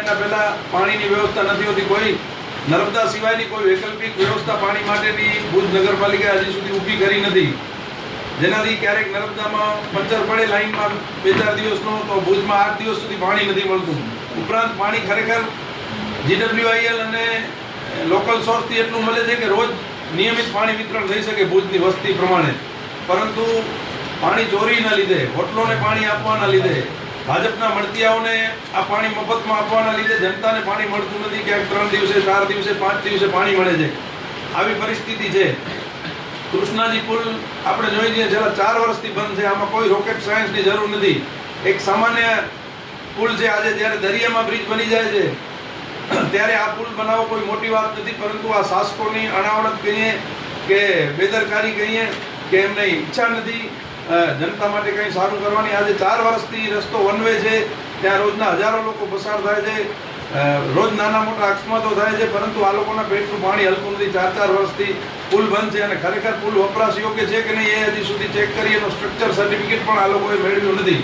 મહિના પહેલાં પાણીની વ્યવસ્થા નથી હોતી. કોઈ નર્મદા સિવાયની કોઈ વૈકલ્પિક વ્યવસ્થા પાણી માટેની ભુજ નગરપાલિકાએ હજી સુધી ઊભી કરી નથી. જેનાથી ક્યારેક નર્મદામાં પંચર પડે લાઇનમાં 2-4 દિવસનો, તો ભુજમાં 8 દિવસ સુધી પાણી નથી મળતું. ઉપરાંત પાણી ખરેખર GWIL અને લોકલ સોર્સથી એટલું મળે છે કે રોજ નિયમિત પાણી વિતરણ થઈ શકે ભુજની વસ્તી પ્રમાણે. પરંતુ પાણી ચોરીના લીધે, હોટલોને પાણી આપવાના લીધે, ભાજપના મળતિયાઓને આ પાણી મફતમાં આપવાના લીધે જનતાને પાણી મળતું નથી. ક્યાંક 3 દિવસે, 4 દિવસે, 5 દિવસે પાણી મળે છે. આવી પરિસ્થિતિ છે. કૃષ્ણાજી પુલ આપણે જોઈ જઈએ, છેલ્લા 4 વર્ષથી બંધ છે. આમાં કોઈ રોકેટ સાયન્સની જરૂર નથી. એક સામાન્ય પુલ છે. આજે જ્યારે દરિયામાં બ્રિજ બની જાય છે ત્યારે આ પુલ બનાવવો કોઈ મોટી વાત નથી. પરંતુ આ શાસકોની અણાવડત કહીએ કે બેદરકારી કહીએ કે એમને ઈચ્છા નથી જનતા માટે કંઈ સારું કરવાની. આજે 4 વર્ષથી રસ્તો વન વે છે. ત્યાં રોજના હજારો લોકો પસાર થાય છે. રોજ નાના મોટા અકસ્માતો થાય છે. પરંતુ આ લોકોના પેટનું પાણી હલતું નથી. 4 વર્ષથી પુલ બંધ છે. અને ખરેખર પુલ વપરાશ યોગ્ય છે કે નહીં એ હજી સુધી ચેક કરી એનો સ્ટ્રક્ચર સર્ટિફિકેટ પણ આ લોકોએ મેળવ્યું નથી.